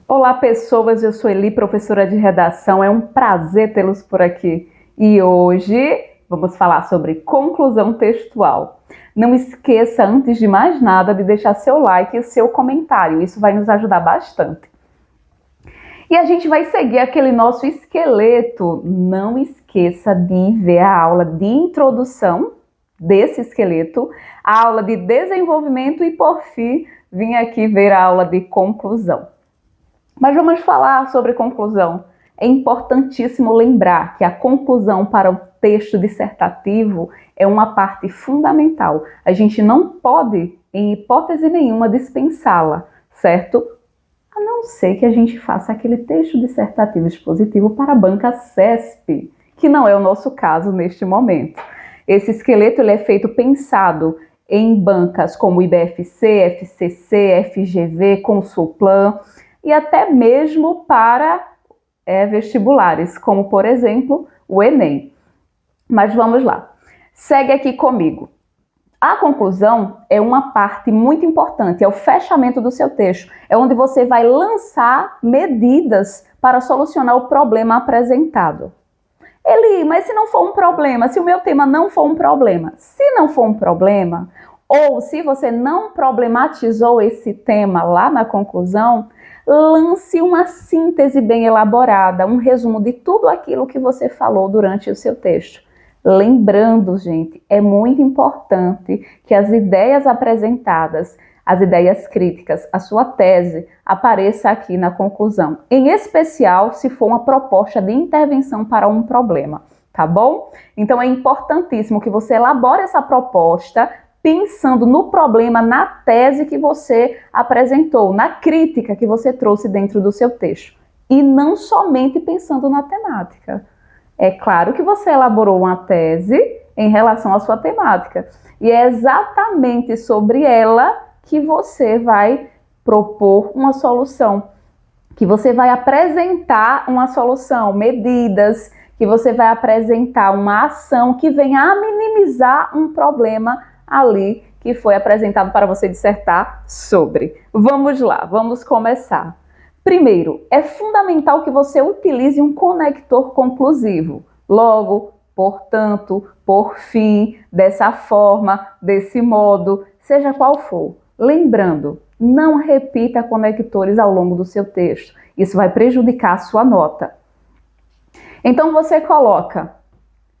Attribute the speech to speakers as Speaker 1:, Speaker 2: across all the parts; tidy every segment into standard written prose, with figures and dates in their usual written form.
Speaker 1: Olá, pessoas, eu sou Eli, professora de redação, é um prazer tê-los por aqui. E hoje vamos falar sobre conclusão textual. Não esqueça, antes de mais nada, de deixar seu like e seu comentário, isso vai nos ajudar bastante. E a gente vai seguir aquele nosso esqueleto. Não esqueça de ver a aula de introdução desse esqueleto, a aula de desenvolvimento e, por fim, vim aqui ver a aula de conclusão. Mas vamos falar sobre conclusão. É importantíssimo lembrar que a conclusão para o texto dissertativo é uma parte fundamental. A gente não pode, em hipótese nenhuma, dispensá-la, certo? A não ser que a gente faça aquele texto dissertativo expositivo para a banca CESP, que não é o nosso caso neste momento. Esse esqueleto ele é feito pensado em bancas como IBFC, FCC, FGV, Consulplan, e até mesmo para vestibulares, como por exemplo o Enem. Mas vamos lá, segue aqui comigo. A conclusão é uma parte muito importante, é o fechamento do seu texto, é onde você vai lançar medidas para solucionar o problema apresentado. Eli, mas se não for um problema, se o meu tema não for um problema, se não for um problema, ou se você não problematizou esse tema lá na conclusão, lance uma síntese bem elaborada, um resumo de tudo aquilo que você falou durante o seu texto. Lembrando, gente, é muito importante que as ideias apresentadas, as ideias críticas, a sua tese, apareça aqui na conclusão. Em especial, se for uma proposta de intervenção para um problema, tá bom? Então, é importantíssimo que você elabore essa proposta pensando no problema, na tese que você apresentou, na crítica que você trouxe dentro do seu texto. E não somente pensando na temática. É claro que você elaborou uma tese em relação à sua temática. E é exatamente sobre ela que você vai propor uma solução. Que você vai apresentar uma solução, medidas, que você vai apresentar uma ação que venha a minimizar um problema ali que foi apresentado para você dissertar sobre. Vamos lá, vamos começar. Primeiro, é fundamental que você utilize um conector conclusivo. Logo, portanto, por fim, dessa forma, desse modo, seja qual for. Lembrando, não repita conectores ao longo do seu texto. Isso vai prejudicar a sua nota. Então, você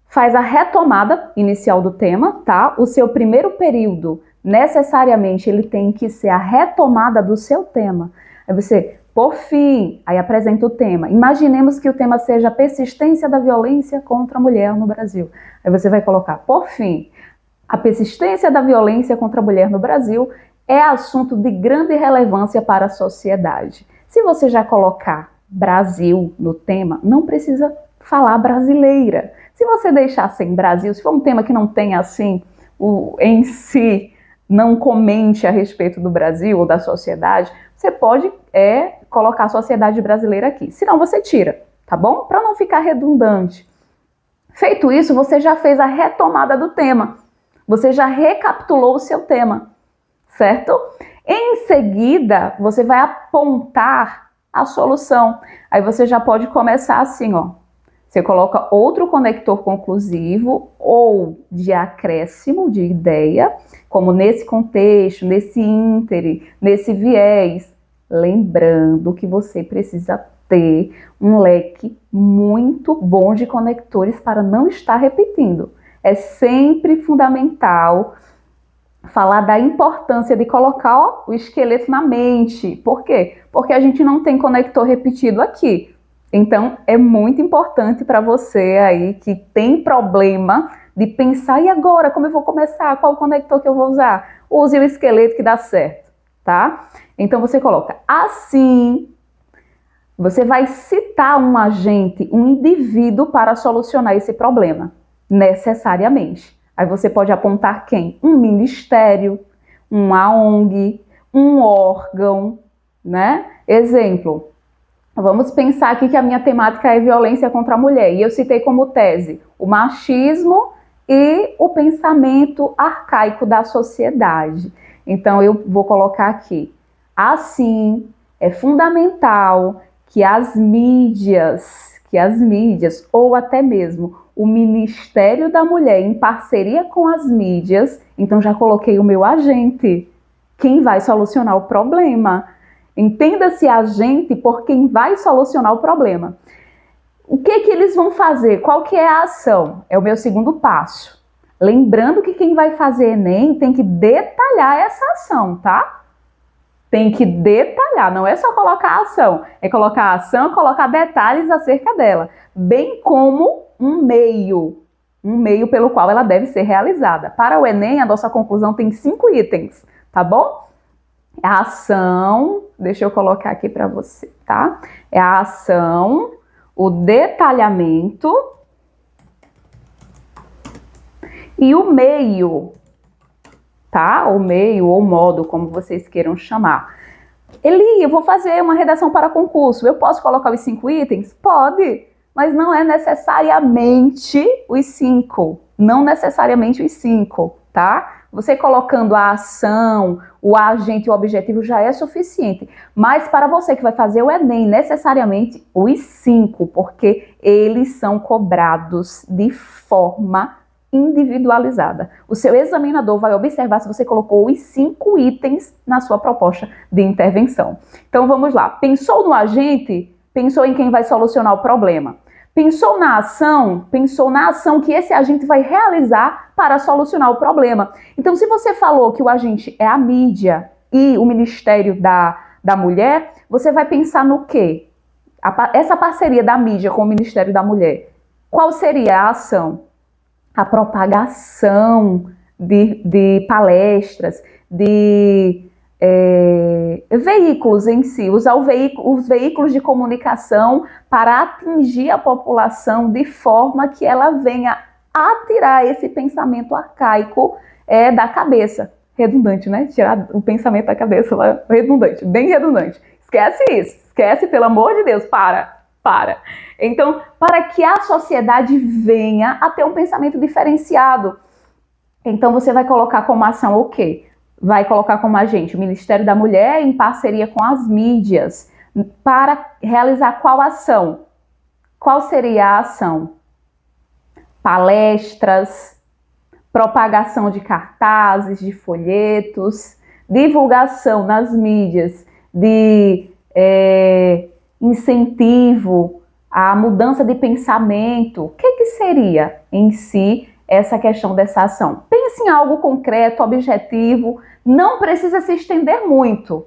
Speaker 1: faz a retomada inicial do tema, tá? O seu primeiro período, necessariamente, ele tem que ser a retomada do seu tema. Aí você, por fim, aí apresenta o tema. Imaginemos que o tema seja a persistência da violência contra a mulher no Brasil. Aí você vai colocar, por fim, a persistência da violência contra a mulher no Brasil é assunto de grande relevância para a sociedade. Se você já colocar Brasil no tema, não precisa falar brasileira. Se você deixar sem Brasil, se for um tema que não tem assim, em si, não comente a respeito do Brasil ou da sociedade, você pode colocar a sociedade brasileira aqui. Senão você tira, tá bom? Para não ficar redundante. Feito isso, você já fez a retomada do tema. Você já recapitulou o seu tema, certo? Em seguida, você vai apontar a solução. Aí você já pode começar assim, ó. Você coloca outro conector conclusivo ou de acréscimo de ideia, como nesse contexto, nesse íntere, nesse viés. Lembrando que você precisa ter um leque muito bom de conectores para não estar repetindo. É sempre fundamental falar da importância de colocar o esqueleto na mente. Por quê? Porque a gente não tem conector repetido aqui. Então, é muito importante para você aí que tem problema de pensar, e agora, como eu vou começar? Qual o conector que eu vou usar? Use o esqueleto que dá certo, tá? Então, você coloca assim, você vai citar um agente, um indivíduo para solucionar esse problema, necessariamente. Aí você pode apontar quem? Um ministério, uma ONG, um órgão, né? Exemplo, vamos pensar aqui que a minha temática é violência contra a mulher, e eu citei como tese o machismo e o pensamento arcaico da sociedade. Então, eu vou colocar aqui, assim, é fundamental que as mídias ou até mesmo o Ministério da Mulher, em parceria com as mídias, então já coloquei o meu agente, quem vai solucionar o problema. Entenda-se agente por quem vai solucionar o problema. O que eles vão fazer? Qual que é a ação? É o meu segundo passo. Lembrando que quem vai fazer Enem tem que detalhar essa ação, tá? Tem que detalhar, não é só colocar a ação, é colocar a ação, colocar detalhes acerca dela, bem como um meio pelo qual ela deve ser realizada. Para o Enem, a nossa conclusão tem 5 itens, tá bom? A ação, deixa eu colocar aqui para você, tá? É a ação, o detalhamento e o meio, tá? O meio ou modo, como vocês queiram chamar. Eli, eu vou fazer uma redação para concurso, eu posso colocar os 5 itens? Pode, mas não é necessariamente os 5. Não necessariamente os 5, tá? Você colocando a ação, o agente e o objetivo já é suficiente. Mas para você que vai fazer o Enem, necessariamente os 5, porque eles são cobrados de forma individualizada. O seu examinador vai observar se você colocou os 5 itens na sua proposta de intervenção. Então vamos lá. Pensou no agente? Pensou em quem vai solucionar o problema. Pensou na ação que esse agente vai realizar para solucionar o problema. Então, se você falou que o agente é a mídia e o Ministério da Mulher, você vai pensar no quê? Essa parceria da mídia com o Ministério da Mulher. Qual seria a ação? A propagação de palestras, de veículos em si, usar os veículos de comunicação para atingir a população de forma que ela venha a tirar esse pensamento arcaico da cabeça. Redundante, né? Tirar o pensamento da cabeça, redundante, bem redundante. Esquece isso, esquece, pelo amor de Deus, para. Então, para que a sociedade venha a ter um pensamento diferenciado. Então, você vai colocar como ação o quê? Vai colocar como agente o Ministério da Mulher em parceria com as mídias para realizar qual ação? Qual seria a ação? Palestras, propagação de cartazes, de folhetos, divulgação nas mídias de incentivo à mudança de pensamento. O que seria em si essa questão dessa ação? Pense em algo concreto, objetivo, não precisa se estender muito,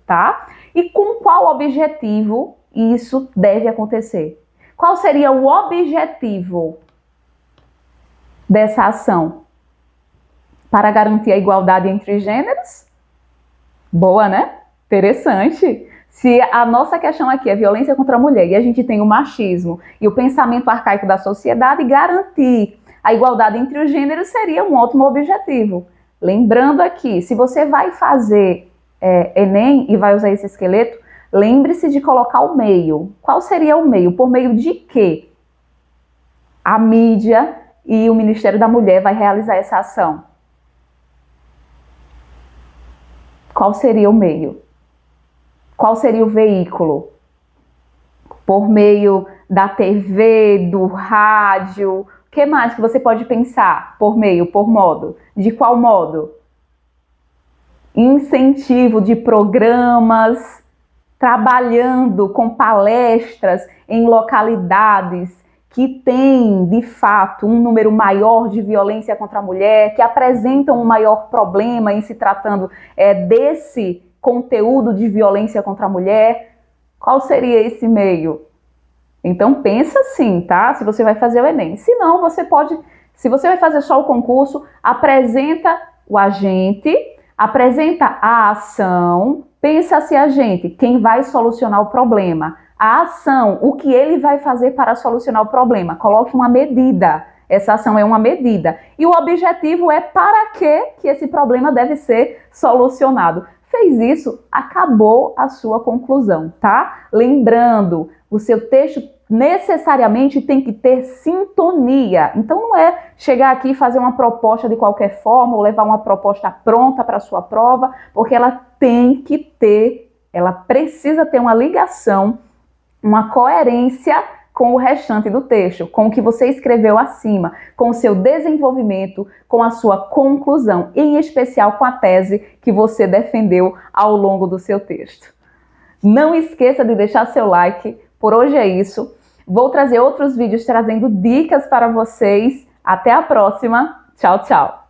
Speaker 1: tá? E com qual objetivo isso deve acontecer? Qual seria o objetivo dessa ação? Para garantir a igualdade entre gêneros? Boa, né? Interessante. Se a nossa questão aqui é violência contra a mulher e a gente tem o machismo e o pensamento arcaico da sociedade, garantir a igualdade entre os gêneros seria um ótimo objetivo. Lembrando aqui, se você vai fazer Enem e vai usar esse esqueleto, lembre-se de colocar o meio. Qual seria o meio? Por meio de quê? A mídia e o Ministério da Mulher vai realizar essa ação. Qual seria o meio? Qual seria o veículo? Por meio da TV, do rádio, o que mais que você pode pensar? Por meio, por modo? De qual modo? Incentivo de programas, trabalhando com palestras em localidades que têm, de fato, um número maior de violência contra a mulher, que apresentam um maior problema em se tratando desse conteúdo de violência contra a mulher. Qual seria esse meio? Então pensa assim, tá? Se você vai fazer o Enem. Se não, você pode, se você vai fazer só o concurso, apresenta o agente, apresenta a ação, pensa se agente, quem vai solucionar o problema. A ação, o que ele vai fazer para solucionar o problema. Coloque uma medida. Essa ação é uma medida. E o objetivo é para que esse problema deve ser solucionado. Fez isso, acabou a sua conclusão, tá? Lembrando, o seu texto necessariamente tem que ter sintonia. Então não é chegar aqui e fazer uma proposta de qualquer forma ou levar uma proposta pronta para a sua prova, porque ela ela precisa ter uma ligação, uma coerência com o restante do texto, com o que você escreveu acima, com o seu desenvolvimento, com a sua conclusão, em especial com a tese que você defendeu ao longo do seu texto. Não esqueça de deixar seu like. Por hoje é isso. Vou trazer outros vídeos trazendo dicas para vocês. Até a próxima. Tchau, tchau.